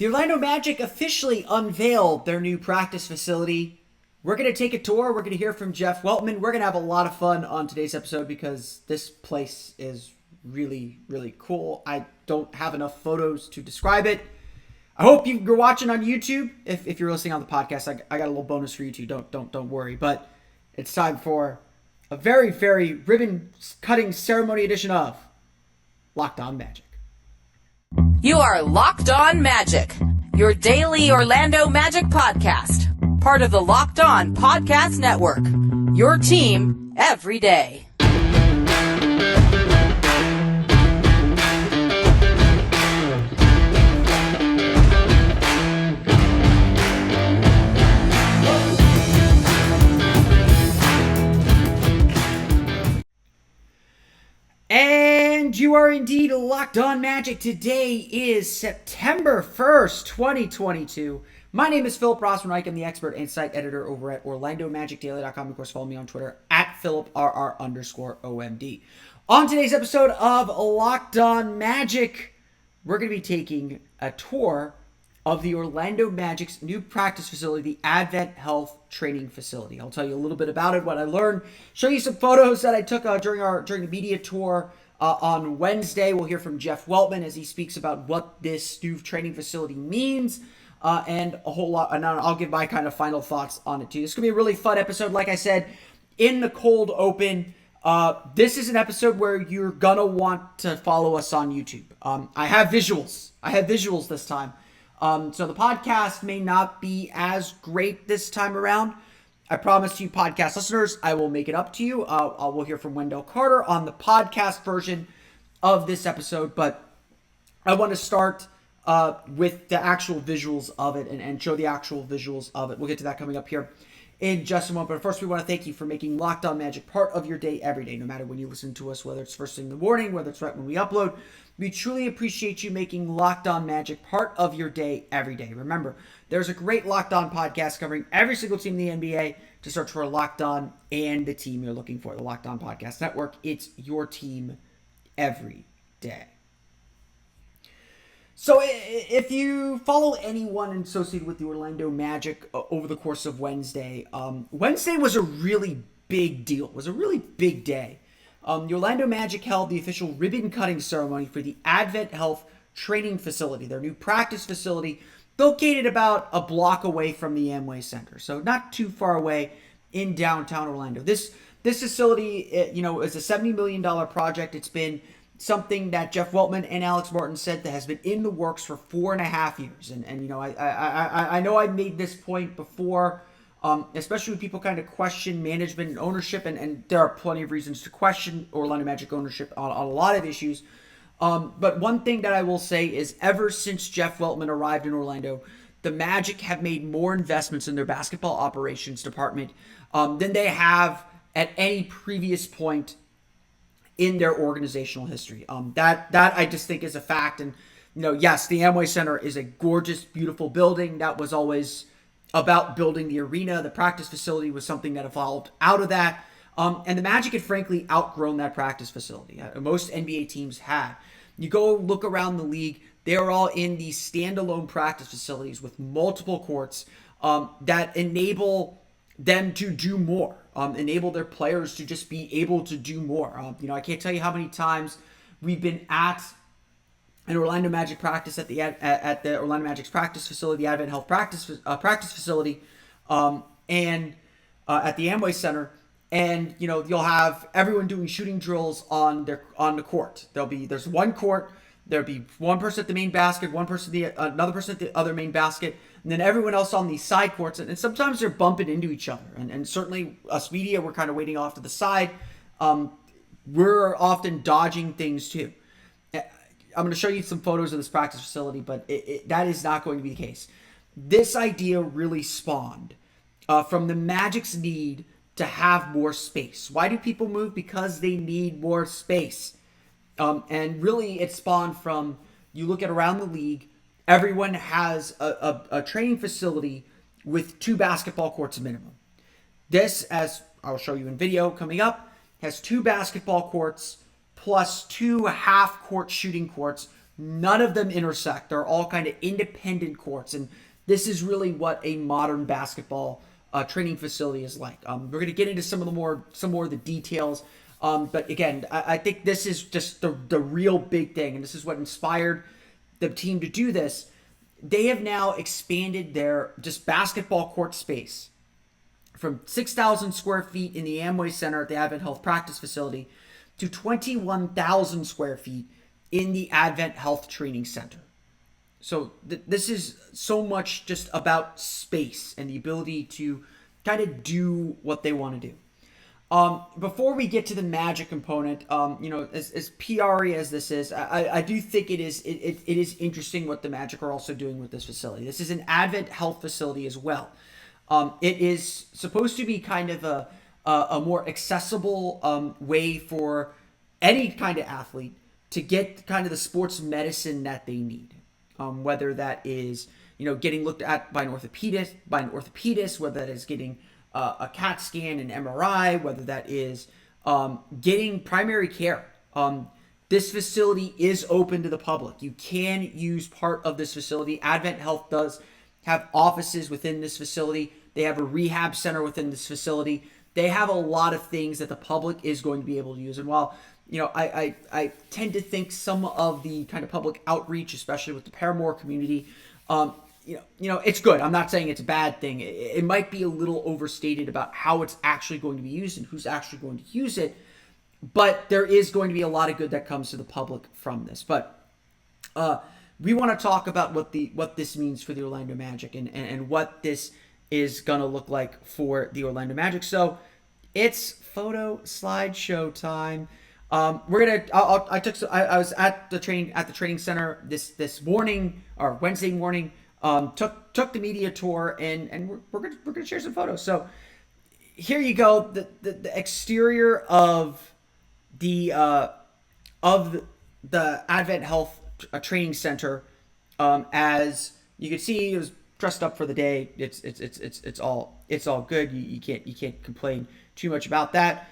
The Orlando Magic officially unveiled their new practice facility. We're going to take a tour. We're going to hear from Jeff Weltman. We're going to have a lot of fun on today's episode because this place is really, really cool. I don't have enough photos to describe it. I hope you're watching on YouTube. If you're listening on the podcast, I got a little bonus for you too. Don't worry. But it's time for a very, very ribbon-cutting ceremony edition of Locked On Magic. You are Locked On Magic, your daily Orlando Magic podcast. Part of the Locked On Podcast Network, your team every day. And you are indeed Locked On Magic. Today is September 1st, 2022. My name is Philip Rossman-Reich. I'm the expert and site editor over at OrlandoMagicDaily.com. Of course, follow me on Twitter at PhilipRR_OMD. On today's episode of Locked On Magic, we're going to be taking a tour of the Orlando Magic's new practice facility, the AdventHealth Training Facility. I'll tell you a little bit about it, what I learned, show you some photos that I took during the media tour on Wednesday. We'll hear from Jeff Weltman as he speaks about what this new training facility means, and a whole lot. And I'll give my kind of final thoughts on it too. This is gonna be a really fun episode. Like I said, in the cold open, this is an episode where you're gonna want to follow us on YouTube. I have visuals. This time. So the podcast may not be as great this time around. I promise you, podcast listeners, I will make it up to you. We'll hear from Wendell Carter on the podcast version of this episode, but I want to start with the actual visuals of it and show the actual visuals of it. We'll get to that coming up here in just a moment. But first, we want to thank you for making Locked On Magic part of your day every day, no matter when you listen to us, whether it's first thing in the morning, whether it's right when we upload. We truly appreciate you making Locked On Magic part of your day every day. Remember, there's a great Locked On podcast covering every single team in the NBA. To search for Locked On and the team you're looking for, the Locked On Podcast Network. It's your team every day. So if you follow anyone associated with the Orlando Magic over the course of Wednesday, Wednesday was a really big deal. It was a really big day. The Orlando Magic held the official ribbon-cutting ceremony for the AdventHealth Training Facility, their new practice facility, located about a block away from the Amway Center, so not too far away in downtown Orlando. This facility, is a $70 million project. It's been something that Jeff Weltman and Alex Martin said that has been in the works for 4.5 years. And I know I made this point before, especially when people kind of question management and ownership, and there are plenty of reasons to question Orlando Magic ownership on a lot of issues. But one thing that I will say is ever since Jeff Weltman arrived in Orlando, the Magic have made more investments in their basketball operations department than they have at any previous point in their organizational history. That I just think is a fact. And, yes, the Amway Center is a gorgeous, beautiful building. That was always about building the arena. The practice facility was something that evolved out of that. And the Magic had frankly outgrown that practice facility. Most NBA teams had. You go look around the league, they are all in these standalone practice facilities with multiple courts that enable them to do more, enable their players to just be able to do more. I can't tell you how many times we've been at an Orlando Magic practice at the Orlando Magic's practice facility, the AdventHealth practice facility, and at the Amway Center. And, you'll have everyone doing shooting drills on the court. There's one court, there'll be one person at the main basket, another person at the other main basket, and then everyone else on these side courts. And sometimes they're bumping into each other. And certainly us media, we're kind of waiting off to the side. We're often dodging things too. I'm going to show you some photos of this practice facility, but that is not going to be the case. This idea really spawned from the Magic's need to have more space. Why do people move? Because they need more space. And really it spawned from, you look at around the league, everyone has a training facility with 2 basketball courts minimum. This, as I'll show you in video coming up, has 2 basketball courts plus 2 half-court shooting courts None of them intersect. They're all kind of independent courts, and this is really what a modern basketball training facility is like. We're going to get into some more of the details, but again, I think this is just the real big thing, and this is what inspired the team to do this. They have now expanded their just basketball court space from 6,000 square feet in the Amway Center at the AdventHealth practice facility to 21,000 square feet in the AdventHealth Training Center. So this is so much just about space and the ability to kind of do what they want to do. Before we get to the Magic component, as PR-y as this is, I do think it is interesting what the Magic are also doing with this facility. This is an AdventHealth facility as well. It is supposed to be kind of a more accessible way for any kind of athlete to get kind of the sports medicine that they need. Whether that is, getting looked at by an orthopedist, whether that is getting a CAT scan, an MRI, whether that is getting primary care. This facility is open to the public. You can use part of this facility. AdventHealth does have offices within this facility. They have a rehab center within this facility. They have a lot of things that the public is going to be able to use. And while I tend to think some of the kind of public outreach, especially with the Paramore community, it's good. I'm not saying it's a bad thing. It might be a little overstated about how it's actually going to be used and who's actually going to use it, but there is going to be a lot of good that comes to the public from this. But we want to talk about what this means for the Orlando Magic and what this is going to look like for the Orlando Magic. So it's photo slideshow time. I was at the training center this morning or Wednesday morning. Took the media tour and we're gonna share some photos. So here you go. The exterior of the AdventHealth Training Center. As you can see, it was dressed up for the day. It's all good. You can't complain too much about that.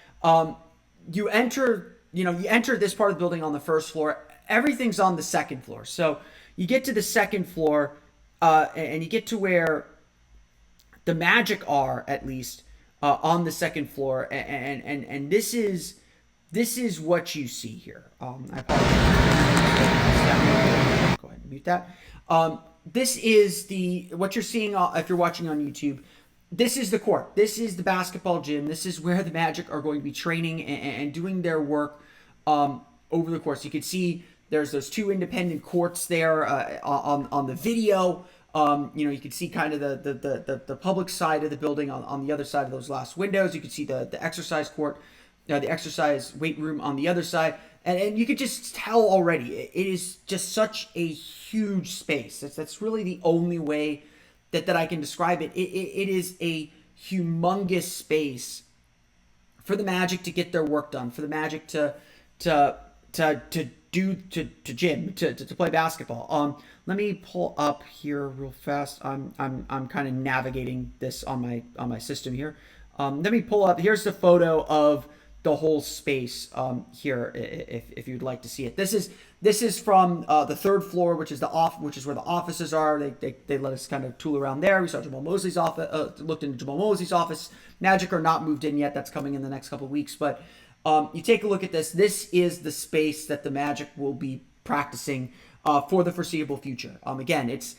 You enter this part of the building on the first floor. Everything's on the second floor. So you get to the second floor, and you get to where the Magic are, at least, on the second floor. And this is what you see here. I apologize. Go ahead and mute that. This is what you're seeing if you're watching on YouTube. This is the court. This is the basketball gym. This is where the Magic are going to be training and doing their work over the course. You can see there's those two independent courts there on the video. You can see kind of the public side of the building on the other side of those glass windows. You can see the exercise court, the exercise weight room on the other side. And you could just tell already, it is just such a huge space. That's really the only way that I can describe it. It is a humongous space for the Magic to get their work done, for the Magic to play basketball. Let me pull up here real fast. I'm kind of navigating this on my system here. Let me pull up. Here's the photo of the whole space here, if you'd like to see it. This is from the third floor, which is where the offices are. They let us kind of tool around there. We saw Jamal Mosley's office. Looked into Jamal Mosley's office. Magic are not moved in yet. That's coming in the next couple of weeks. But you take a look at this. This is the space that the Magic will be practicing for the foreseeable future. Again, it's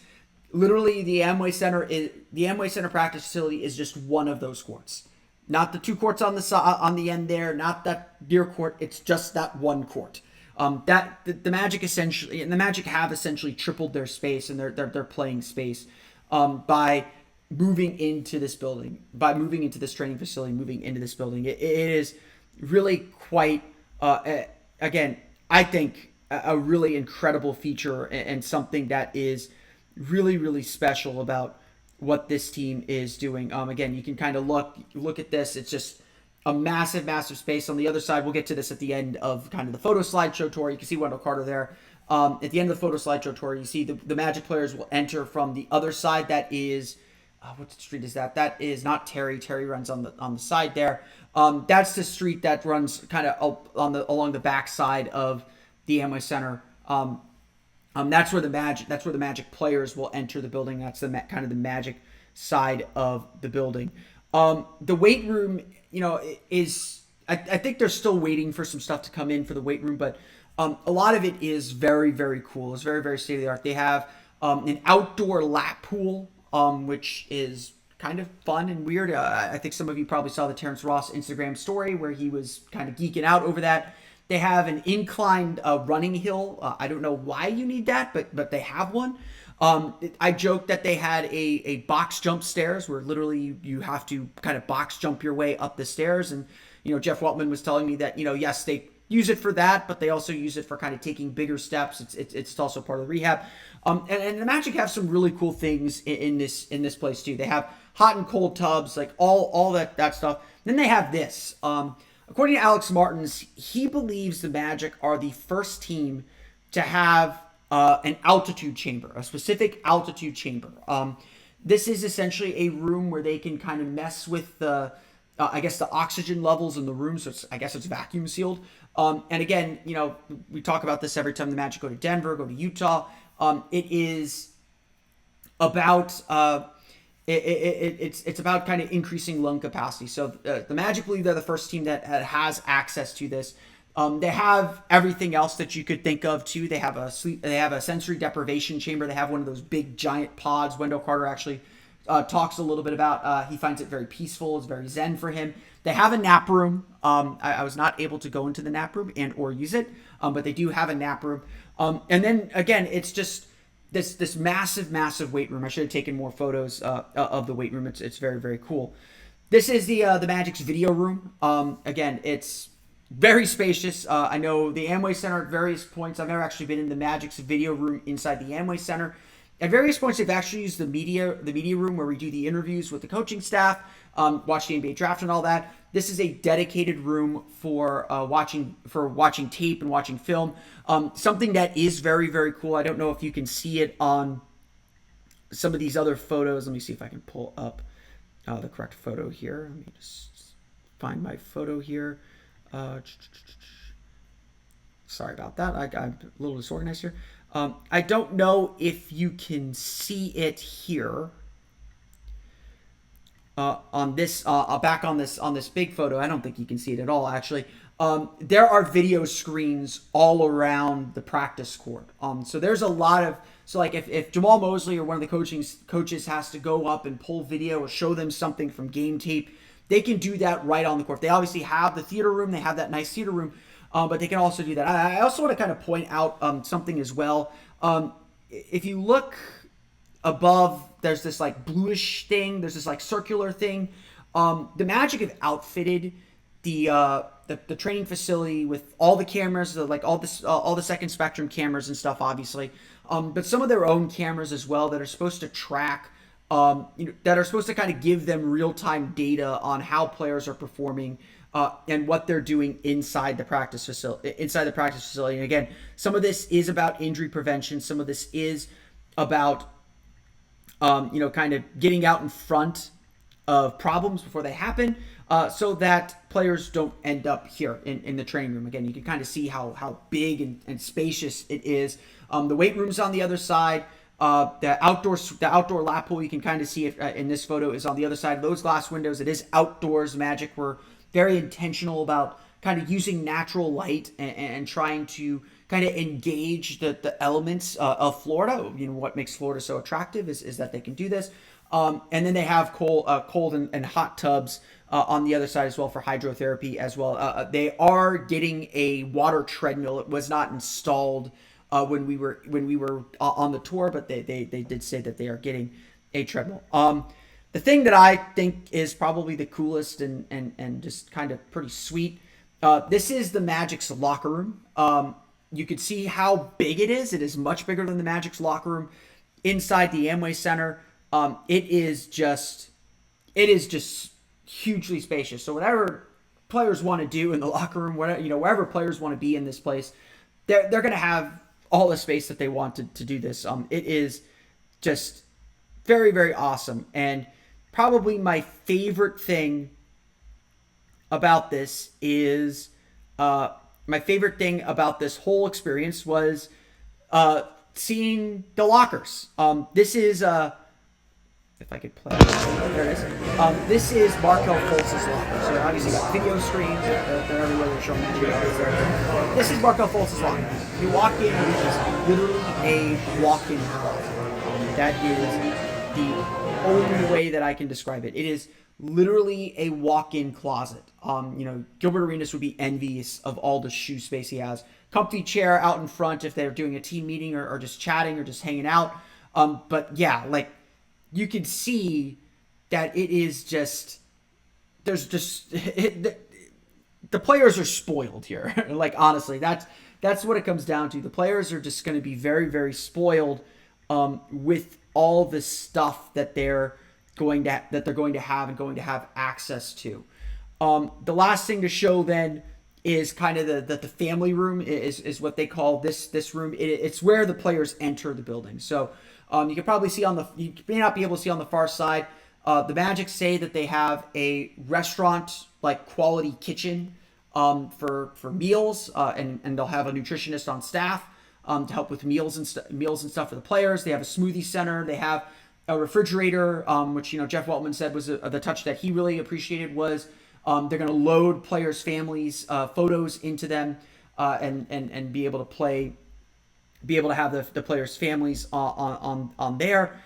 literally the Amway Center. The Amway Center practice facility is just one of those courts. Not the two courts on the end there, not that near court. It's just that one court. The Magic have essentially tripled their space and their playing space by moving into this building, by moving into this training facility, moving into this building. It is really quite, again, I think a really incredible feature and something that is really, really special about what this team is doing. Again, you can kind of look at this. It's just a massive, massive space. On the other side, we'll get to this at the end of kind of the photo slideshow tour. You can see Wendell Carter there. At the end of the photo slideshow tour, you see the Magic players will enter from the other side. That is, what street is that? That is not Terry. Terry runs on the side there. That's the street that runs kind of along the back side of the Amway Center. That's where the Magic players will enter the building. That's the kind of the Magic side of the building. The weight room, is I think they're still waiting for some stuff to come in for the weight room, but a lot of it is very, very cool. It's very, very state of the art. They have an outdoor lap pool, which is kind of fun and weird. I think some of you probably saw the Terrence Ross Instagram story where he was kind of geeking out over that. They have an inclined running hill. I don't know why you need that, but they have one. I joked that they had a box jump stairs where literally you have to kind of box jump your way up the stairs. And, Jeff Weltman was telling me that, yes, they use it for that, but they also use it for kind of taking bigger steps. It's also part of the rehab. And the Magic have some really cool things in this place too. They have hot and cold tubs, like all that stuff. Then they have this. According to Alex Martins, he believes the Magic are the first team to have an altitude chamber, a specific altitude chamber. This is essentially a room where they can kind of mess with the oxygen levels in the room. So I guess it's vacuum sealed. And again, we talk about this every time the Magic go to Denver, go to Utah. It is about it's about kind of increasing lung capacity. So the Magic believe they're the first team that has access to this. They have everything else that you could think of too. They have a sensory deprivation chamber. They have one of those big giant pods. Wendell Carter actually talks a little bit about. He finds it very peaceful. It's very zen for him. They have a nap room. I was not able to go into the nap room or use it, but they do have a nap room. And then again, it's just this massive weight room. I should have taken more photos of the weight room. It's very, very cool. This is the Magic's video room. Again, it's very spacious. I know the Amway Center at various points. I've never actually been in the Magic's video room inside the Amway Center. At various points, they've actually used the media room where we do the interviews with the coaching staff, watch the NBA draft and all that. This is a dedicated room for watching tape and watching film. Something that is very, very cool. I don't know if you can see it on some of these other photos. Let me see if I can pull up the correct photo here. Let me just find my photo here. Sorry about that. I'm a little disorganized here. I don't know if you can see it here on this back on this big photo. I don't think you can see it at all, actually. There are video screens all around the practice court. So there's a lot of like if Jamal Mosley or one of the coaches has to go up and pull video or show them something from game tape, they can do that right on the court. They obviously have the theater room. They have that nice theater room. But they can also do that. I also want to kind of point out something as well. If you look above, there's this like bluish thing. There's this like circular thing. The Magic have outfitted the training facility with all the cameras, all the second spectrum cameras and stuff, obviously. But some of their own cameras as well that are supposed to track, that are supposed to kind of give them real-time data on how players are performing. And what they're doing inside the practice facility. And again, some of this is about injury prevention. Some of this is about, kind of getting out in front of problems before they happen, so that players don't end up here in the training room. Again, you can kind of see how big and spacious it is. The weight room's on the other side. The outdoor lap pool, you can kind of see it in this photo, is on the other side of those glass windows. It is outdoors. Magic were very intentional about kind of using natural light and trying to kind of engage the elements of Florida. What makes Florida so attractive is that they can do this. And then they have cold and hot tubs on the other side as well for hydrotherapy as well. They are getting a water treadmill. It was not installed when we were on the tour, but they did say that they are getting a treadmill. The thing that I think is probably the coolest and just kind of pretty sweet, this is the Magic's locker room. You can see how big it is. It is much bigger than the Magic's locker room inside the Amway Center. It is just hugely spacious. So whatever players want to do in the locker room, wherever players want to be in this place, they're going to have all the space that they want to do this. It is just very, very awesome. And probably my favorite thing about this is my favorite thing about this whole experience was seeing the lockers. This is if I could play it. There it is. This is Markel Fultz's locker. So obviously you got video screens. They're everywhere. They're showing you. This is Markel Fultz's locker. You walk in, it is literally a walk-in closet. That is the only way that I can describe it. It is literally a walk-in closet. Gilbert Arenas would be envious of all the shoe space he has. Comfy chair out in front if they're doing a team meeting or just chatting or just hanging out. But yeah, like, you can see that it is just, the players are spoiled here. Like, honestly, that's what it comes down to. The players are just going to be very, very spoiled with all the stuff that they're going to have and going to have access to. The last thing to show then is kind of the family room is what they call this room. It's where the players enter the building. So you can probably see you may not be able to see on the far side. The Magic say that they have a restaurant like quality kitchen for meals, and they'll have a nutritionist on staff to help with meals and stuff for the players. They have a smoothie center. They have a refrigerator, which Jeff Weltman said was the touch that he really appreciated was they're going to load players' families' photos into them and be able to play. Be able to have the players' families on there.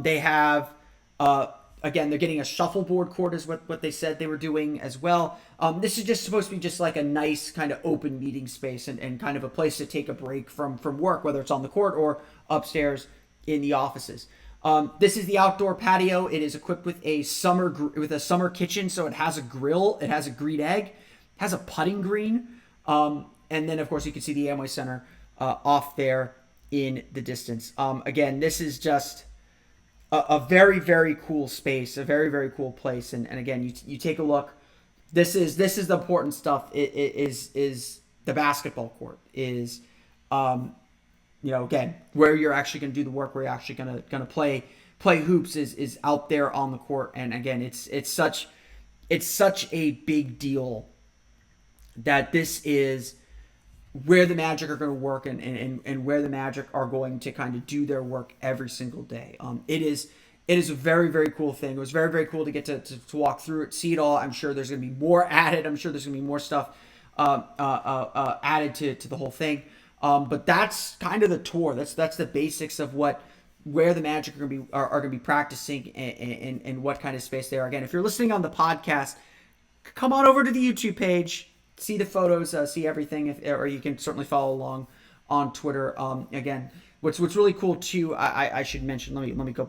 They have, again, they're getting a shuffleboard court is what they said they were doing as well. This is just supposed to be just like a nice kind of open meeting space and kind of a place to take a break from work, whether it's on the court or upstairs in the offices. This is the outdoor patio. It is equipped with a summer kitchen, so it has a grill, it has a green egg, it has a putting green, and then of course you can see the Amway Center off there in the distance. Again, this is just a very, very cool space, a very, very cool place. And again, you take a look. This is the important stuff. It is the basketball court is, again, where you're actually going to do the work, where you're actually going to play hoops is out there on the court. And again, it's such a big deal that this is where the Magic are going to work and where the Magic are going to kind of do their work every single day. It is a very, very cool thing. It was very, very cool to get to walk through it, see it all. I'm sure there's going to be more added. I'm sure there's going to be more stuff added to the whole thing. But that's kind of the tour. That's the basics of where the Magic are going to be practicing and what kind of space they are. Again, if you're listening on the podcast, come on over to the YouTube page. See the photos, see everything, or you can certainly follow along on Twitter. Again, what's really cool too, I should mention. Let me go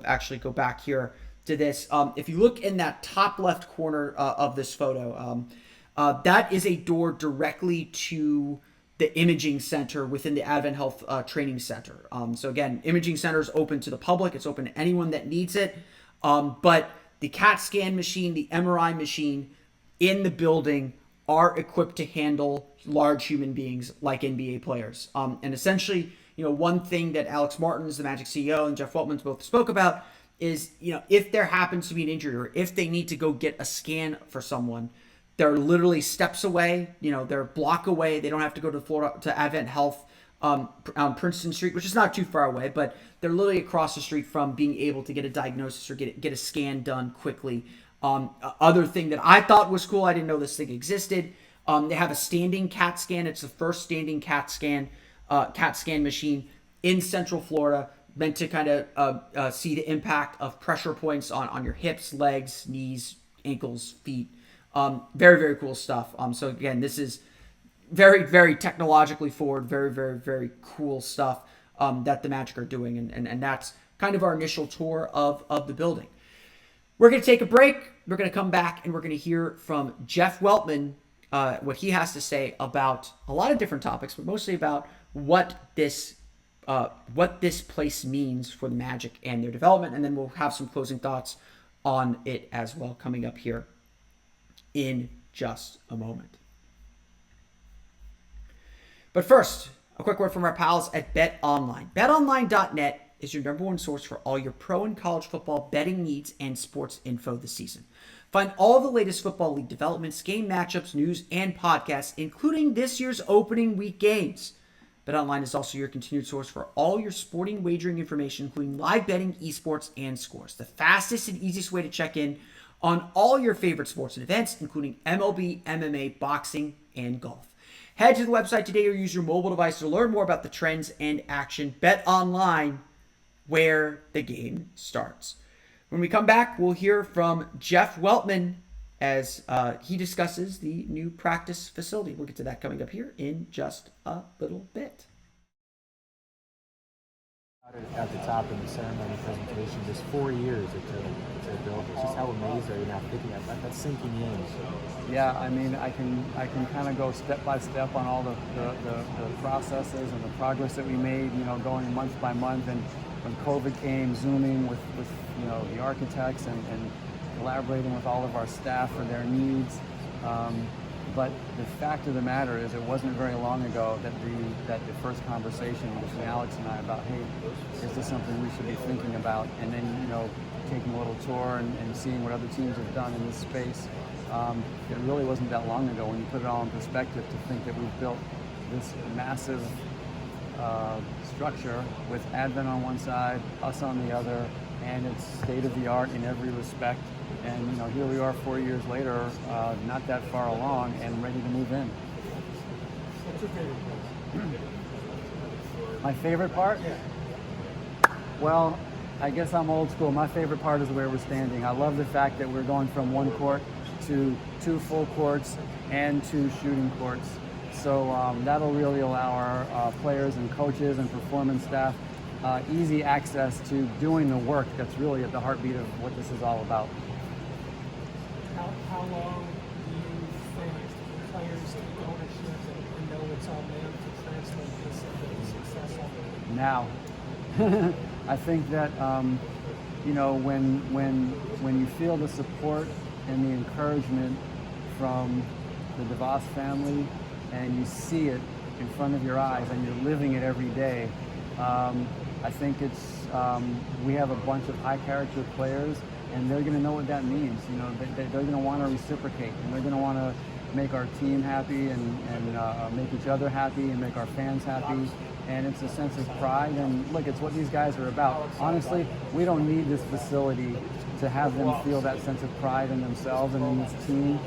back here to this. If you look in that top left corner of this photo, that is a door directly to the imaging center within the AdventHealth Training Center. So again, imaging center is open to the public. It's open to anyone that needs it. But the CAT scan machine, the MRI machine in the building are equipped to handle large human beings like NBA players. And essentially, one thing that Alex Martins, the Magic CEO, and Jeff Weltman both spoke about is, if there happens to be an injury or if they need to go get a scan for someone, they're literally steps away, they're a block away. They don't have to go to AdventHealth on Princeton Street, which is not too far away, but they're literally across the street from being able to get a diagnosis or get a scan done quickly. Other thing that I thought was cool, I didn't know this thing existed. They have a standing CAT scan. It's the first standing CAT scan machine in Central Florida, meant to kind of see the impact of pressure points on your hips, legs, knees, ankles, feet. Very, very cool stuff. So again, this is very, very technologically forward, very, very, very cool stuff that the Magic are doing. And that's kind of our initial tour of the building. We're going to take a break. We're going to come back and we're going to hear from Jeff Weltman, what he has to say about a lot of different topics, but mostly about what this place means for the Magic and their development. And then we'll have some closing thoughts on it as well coming up here in just a moment. But first, a quick word from our pals at BetOnline. BetOnline.net is your number one source for all your pro and college football betting needs and sports info this season. Find all the latest football league developments, game matchups, news, and podcasts, including this year's opening week games. BetOnline is also your continued source for all your sporting wagering information, including live betting, esports, and scores. The fastest and easiest way to check in on all your favorite sports and events, including MLB, MMA, boxing, and golf. Head to the website today or use your mobile device to learn more about the trends and action. BetOnline, where the game starts. When we come back, we'll hear from Jeff Weltman as he discusses the new practice facility. We'll get to that coming up here in just a little bit. At the top in the ceremony presentation, just 4 years it took to build this. Just how amazed are you now thinking of that? That's sinking in. Yeah, I mean, I can kind of go step by step on all the processes and the progress that we made, going month by month. And when COVID came, Zooming with the architects and collaborating with all of our staff for their needs. But the fact of the matter is, it wasn't very long ago that the first conversation between Alex and I about, hey, is this something we should be thinking about? And then, taking a little tour and seeing what other teams have done in this space. It really wasn't that long ago when you put it all in perspective to think that we've built this massive structure with Advent on one side, us on the other, and it's state of the art in every respect. And here we are 4 years later, not that far along and ready to move in. What's your favorite part? My favorite part? Yeah. Well, I guess I'm old school. My favorite part is where we're standing. I love the fact that we're going from one court to 2 full courts and 2 shooting courts. So that'll really allow our players and coaches and performance staff easy access to doing the work that's really at the heartbeat of what this is all about. How long do you think players take ownership and know it's all them to translate this into success? Now, I think that when you feel the support and the encouragement from the DeVos family, and you see it in front of your eyes, and you're living it every day, I think we have a bunch of high character players. And they're going to know what that means. They're going to want to reciprocate, and they're going to want to make our team happy and make each other happy and make our fans happy. And it's a sense of pride. And look, it's what these guys are about. Honestly, we don't need this facility to have them feel that sense of pride in themselves and in this team.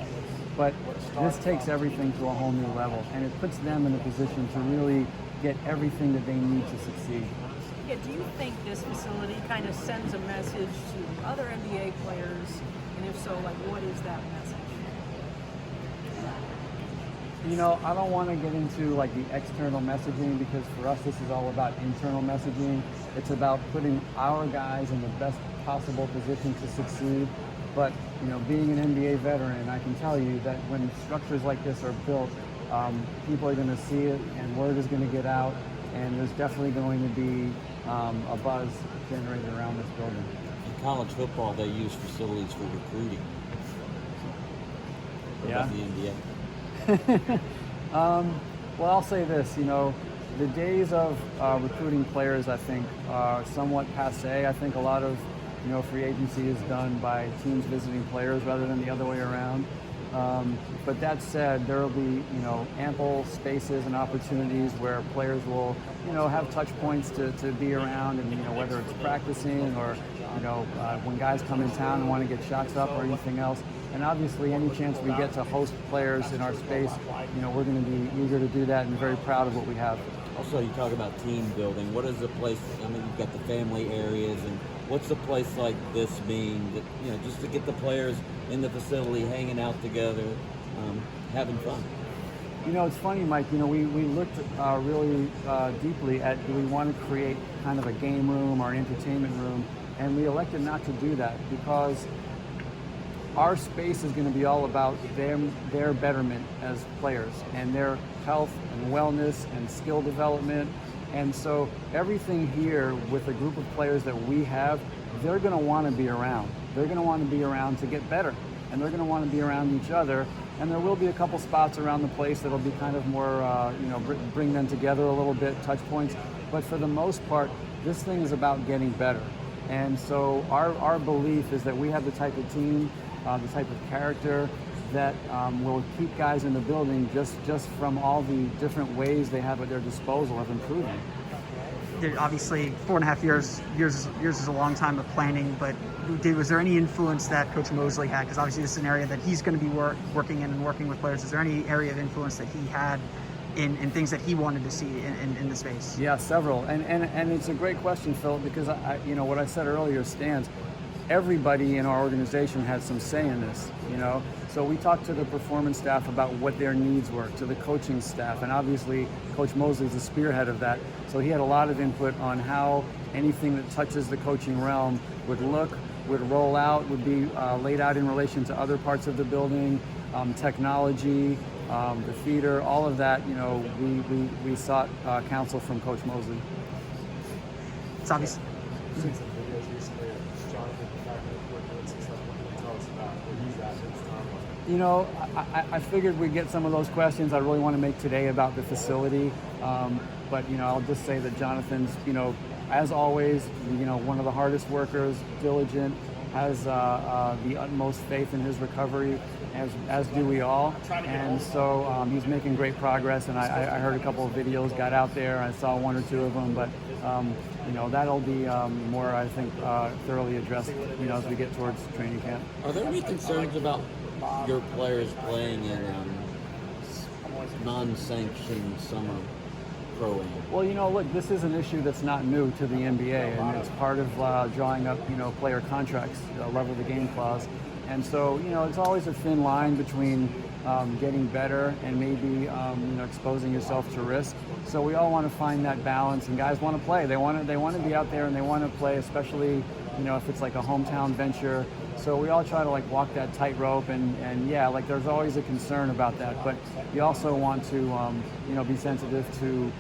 But this takes everything to a whole new level, and it puts them in a position to really get everything that they need to succeed. Yeah, do you think this facility kind of sends a message to other NBA players? And if so, what is that message? I don't want to get into the external messaging, because for us this is all about internal messaging. It's about putting our guys in the best possible position to succeed. But being an NBA veteran, I can tell you that when structures like this are built, people are going to see it, and word is going to get out, and there's definitely going to be a buzz generated around this building. In college football, they use facilities for recruiting. What about the NBA? Well, I'll say this, the days of recruiting players, I think, are somewhat passé. I think a lot of, free agency is done by teams visiting players rather than the other way around. But that said, there will be, ample spaces and opportunities where players will, have touch points to be around, and, whether it's practicing or, when guys come in town and want to get shots up or anything else. And obviously, any chance we get to host players in our space, we're going to be eager to do that and very proud of what we have. Also, you talk about team building. What is a place, you've got the family areas, and what's a place like this mean that, just to get the players in the facility, hanging out together, having fun? It's funny, Mike, we looked really deeply at, do we want to create kind of a game room or an entertainment room, and we elected not to do that because our space is going to be all about their betterment as players and their health and wellness and skill development. And so everything here with a group of players that we have, they're going to want to be around. They're going to want to be around to get better, and they're going to want to be around each other. And there will be a couple spots around the place that'll be kind of more, bring them together a little bit, touch points. But for the most part, this thing is about getting better. And so our belief is that we have the type of team, the type of character that will keep guys in the building just from all the different ways they have at their disposal of improving. Obviously 4.5 years is a long time of planning, but was there any influence that Coach Mosley had? Because obviously this is an area that he's going to be working in and working with players. Is there any area of influence that he had in things that he wanted to see in the space? Yeah, several. And it's a great question, Philip, because what I said earlier stands. Everybody in our organization had some say in this, So we talked to the performance staff about what their needs were, to the coaching staff, and obviously Coach Mosley is the spearhead of that. So he had a lot of input on how anything that touches the coaching realm would look, would roll out, would be laid out in relation to other parts of the building, technology, the theater, all of that. We sought counsel from Coach Mosley. It's obvious. Seen some videos recently of Jonathan working with some stuff. What can you tell us about where he's at in his timeline? I figured we'd get some of those questions I really want to make today about the facility. But I'll just say that Jonathan's, as always, one of the hardest workers, diligent, has the utmost faith in his recovery, as do we all. And so he's making great progress. And I heard a couple of videos, got out there, I saw one or two of them, but that'll be more, I think, thoroughly addressed, as we get towards training camp. Are there any concerns about your players playing in non-sanctioned summer pro-am? Well, look, this is an issue that's not new to the NBA, and it's part of drawing up, player contracts, level the game clause. And so, it's always a thin line between getting better and maybe, exposing yourself to risk. So we all want to find that balance, and guys want to play. They want to be out there and they want to play, especially, if it's like a hometown venture. So we all try to walk that tightrope, and yeah, there's always a concern about that. But you also want to, be sensitive to,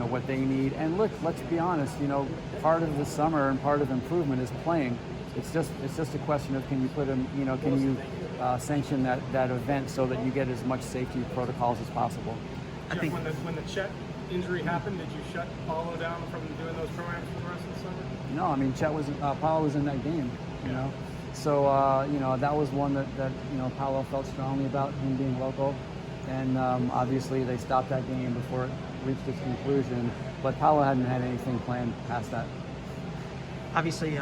what they need. And look, let's be honest, part of the summer and part of improvement is playing. It's just a question of can you sanction that event so that you get as much safety protocols as possible. I think when the Chet injury happened, did you shut Paulo down from doing those programs for the rest of the summer? No, I mean Paulo was in that game, So that was one that Paulo felt strongly about, him being local, and obviously they stopped that game before it reached its conclusion. But Paulo hadn't had anything planned past that. Obviously,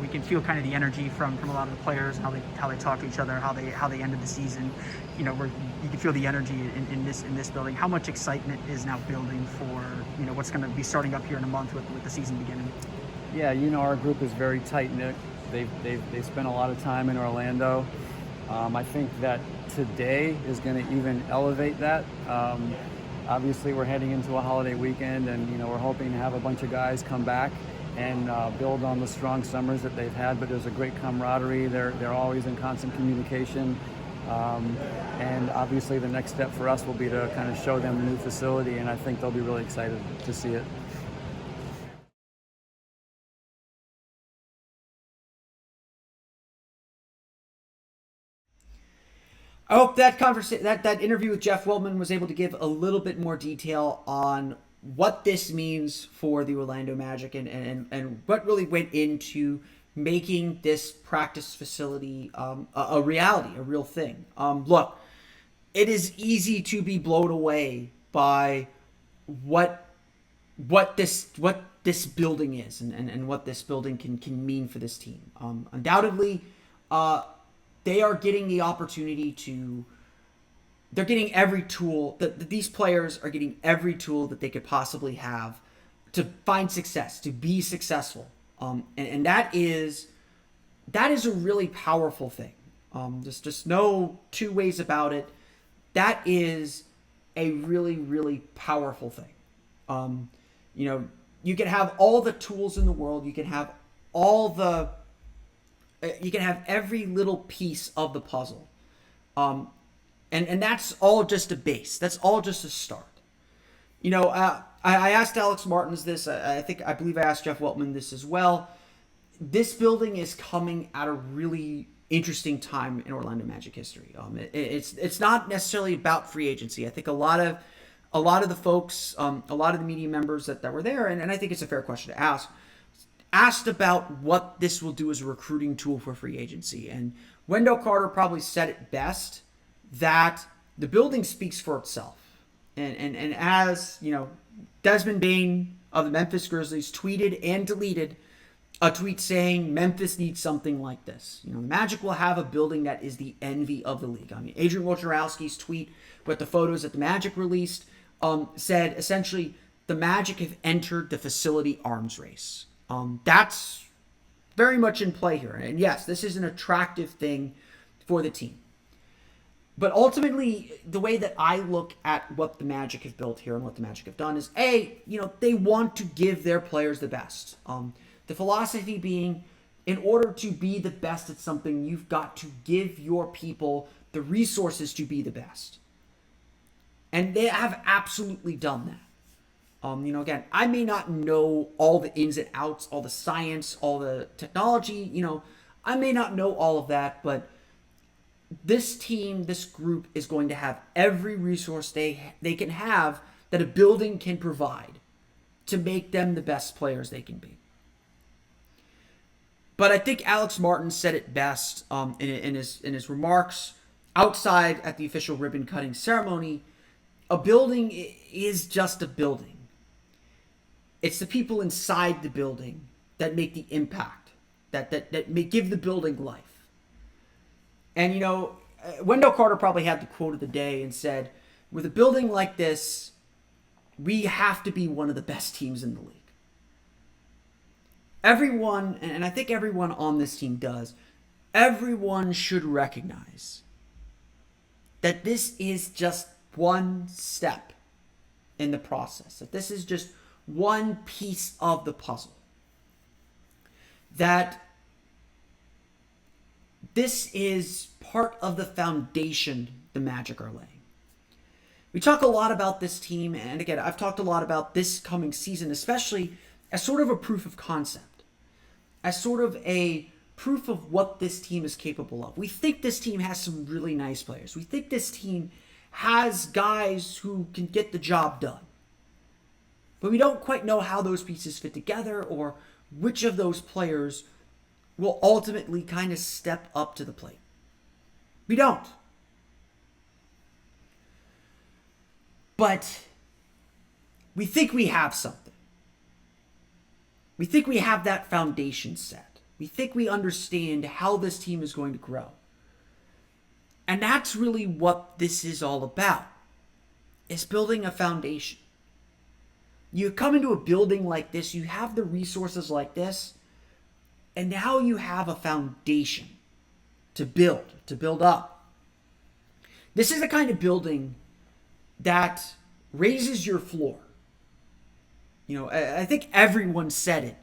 we can feel kind of the energy from a lot of the players, how they talk to each other, how they ended the season. Where you can feel the energy in this building. How much excitement is now building for what's going to be starting up here in a month with the season beginning? Yeah, our group is very tight knit. They've spent a lot of time in Orlando. I think that today is going to even elevate that. Obviously, we're heading into a holiday weekend, and we're hoping to have a bunch of guys come back and build on the strong summers that they've had. But there's a great camaraderie. They're always in constant communication. And obviously, the next step for us will be to kind of show them the new facility, and I think they'll be really excited to see it. I hope that that interview with Jeff Weltman was able to give a little bit more detail on what this means for the Orlando Magic and what really went into making this practice facility a reality, a real thing. Look, it is easy to be blown away by what this building is and what this building can mean for this team. Undoubtedly, they are getting the opportunity they're getting every tool that these players are getting every tool that they could possibly have to find success, to be successful. And that is a really powerful thing. There's just no two ways about it. That is a really, really powerful thing. You can have all the tools in the world. You can have every little piece of the puzzle. And that's all just a base. That's all just a start. I asked Alex Martins this. I believe I asked Jeff Weltman this as well. This building is coming at a really interesting time in Orlando Magic history. It's not necessarily about free agency. I think a lot of the folks, a lot of the media members that were there, and I think it's a fair question to ask, asked about what this will do as a recruiting tool for free agency. And Wendell Carter probably said it best that the building speaks for itself. And as, Desmond Bain of the Memphis Grizzlies tweeted and deleted a tweet saying Memphis needs something like this. The Magic will have a building that is the envy of the league. Adrian Wojnarowski's tweet with the photos that the Magic released said essentially the Magic have entered the facility arms race. That's very much in play here. And yes, this is an attractive thing for the team. But ultimately, the way that I look at what the Magic have built here and what the Magic have done is, they want to give their players the best. The philosophy being, in order to be the best at something, you've got to give your people the resources to be the best. And they have absolutely done that. Again, I may not know all the ins and outs, all the science, all the technology, I may not know all of that, but this team, this group is going to have every resource they can have that a building can provide to make them the best players they can be. But I think Alex Martin said it best in his remarks outside at the official ribbon cutting ceremony. A building is just a building. It's the people inside the building that make the impact, that may give the building life. And, Wendell Carter probably had the quote of the day and said, with a building like this, we have to be one of the best teams in the league. Everyone, and I think everyone on this team does, everyone should recognize that this is just one step in the process, that this is just one piece of the puzzle. That this is part of the foundation the Magic are laying. We talk a lot about this team, and again, I've talked a lot about this coming season, especially as sort of a proof of concept, as sort of a proof of what this team is capable of. We think this team has some really nice players. We think this team has guys who can get the job done. But we don't quite know how those pieces fit together or which of those players will ultimately kind of step up to the plate. We don't. But we think we have something. We think we have that foundation set. We think we understand how this team is going to grow. And that's really what this is all about. It's building a foundation. You come into a building like this, you have the resources like this, and now you have a foundation to build up. This is the kind of building that raises your floor. I think everyone said it.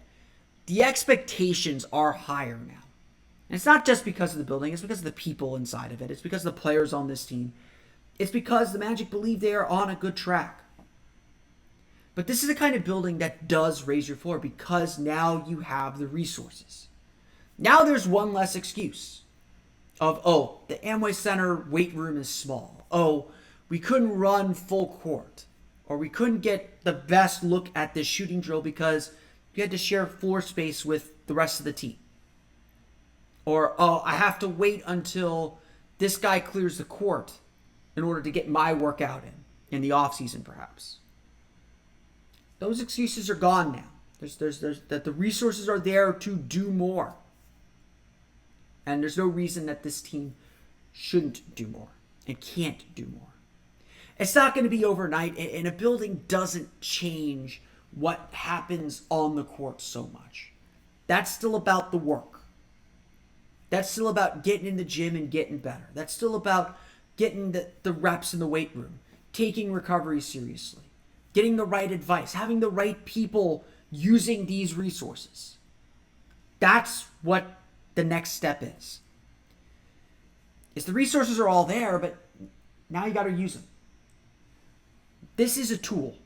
The expectations are higher now. And it's not just because of the building, it's because of the people inside of it. It's because of the players on this team. It's because the Magic believe they are on a good track. But this is the kind of building that does raise your floor because now you have the resources. Now there's one less excuse of, the Amway Center weight room is small. We couldn't run full court. Or we couldn't get the best look at this shooting drill because we had to share floor space with the rest of the team. Or, I have to wait until this guy clears the court in order to get my workout in the off season, perhaps. Those excuses are gone now. There's that the resources are there to do more. And there's no reason that this team shouldn't do more and can't do more. It's not going to be overnight, and a building doesn't change what happens on the court so much. That's still about the work. That's still about getting in the gym and getting better. That's still about getting the reps in the weight room, taking recovery seriously, getting the right advice, having the right people using these resources. That's what the next step is. The resources are all there, but now you got to use them. This is a tool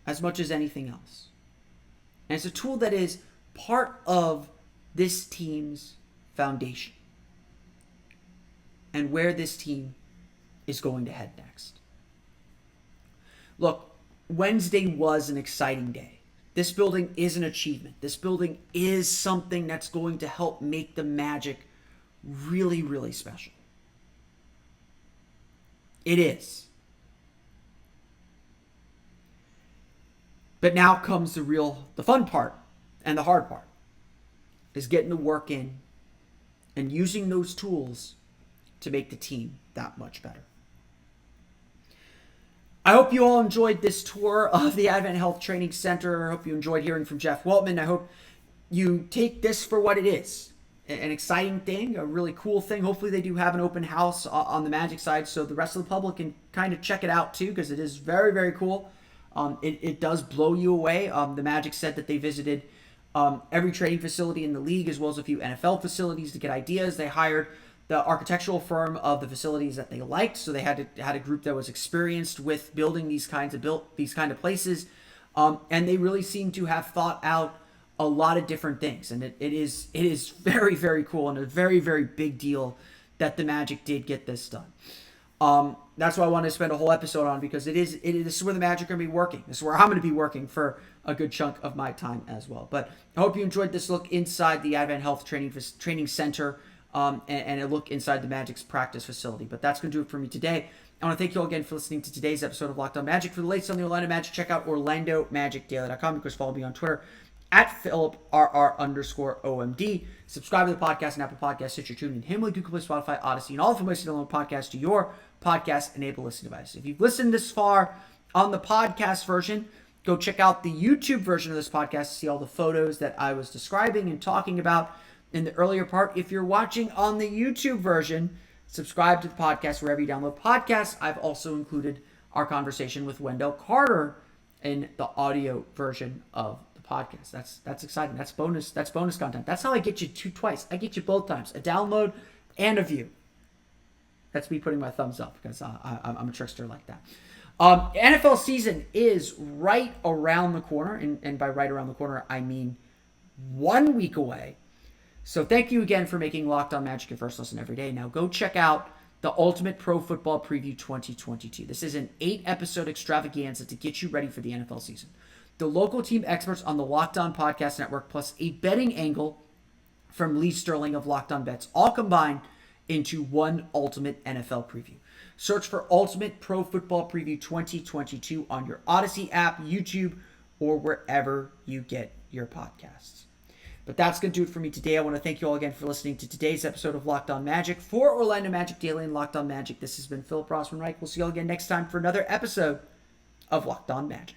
as much as anything else. And it's a tool that is part of this team's foundation and where this team is going to head next. Look, Wednesday was an exciting day. This building is an achievement. This building is something that's going to help make the Magic really, really special. It is. But now comes the fun part and the hard part, is getting the work in and using those tools to make the team that much better. I hope you all enjoyed this tour of the AdventHealth Training Center. I hope you enjoyed hearing from Jeff Weltman. I hope you take this for what it is. An exciting thing, a really cool thing. Hopefully they do have an open house on the Magic side so the rest of the public can kind of check it out too, because it is very, very cool. It does blow you away. The Magic said that they visited every training facility in the league as well as a few NFL facilities to get ideas. They hired the architectural firm of the facilities that they liked, so they had a group that was experienced with building these kind of places, and they really seem to have thought out a lot of different things, and it is very, very cool and a very, very big deal that the Magic did get this done. That's why I wanted to spend a whole episode on, because this is where the Magic are going to be working. This is where I'm going to be working for a good chunk of my time as well. But I hope you enjoyed this look inside the AdventHealth Training Center and a look inside the Magic's practice facility. But that's going to do it for me today. I want to thank you all again for listening to today's episode of Locked On Magic. For the latest on the Orlando Magic, check out OrlandoMagicDaily.com. Of course, follow me on Twitter at PhilipRR_OMD. Subscribe to the podcast on Apple Podcasts, Stitcher, TuneIn, Himalaya, Google Play, Spotify, Odyssey, and all of them ways to download podcasts to your podcast-enabled listening device. If you've listened this far on the podcast version, go check out the YouTube version of this podcast to see all the photos that I was describing and talking about in the earlier part. If you're watching on the YouTube version, subscribe to the podcast wherever you download podcasts. I've also included our conversation with Wendell Carter in the audio version of podcast. That's exciting. That's bonus content. That's how I get you twice. I get you both times, a download and a view. That's me putting my thumbs up, because I'm a trickster like that. NFL season is right around the corner, and by right around the corner I mean 1 week away. So thank you again for making Locked On Magic your first listen every day. Now go check out the Ultimate Pro Football Preview 2022. This is an 8-episode extravaganza to get you ready for the NFL season. The local team experts on the Locked On Podcast Network, plus a betting angle from Lee Sterling of Locked On Bets, all combined into one ultimate NFL preview. Search for Ultimate Pro Football Preview 2022 on your Odyssey app, YouTube, or wherever you get your podcasts. But that's going to do it for me today. I want to thank you all again for listening to today's episode of Locked On Magic. For Orlando Magic Daily and Locked On Magic, this has been Philip Rossman-Reich. We'll see you all again next time for another episode of Locked On Magic.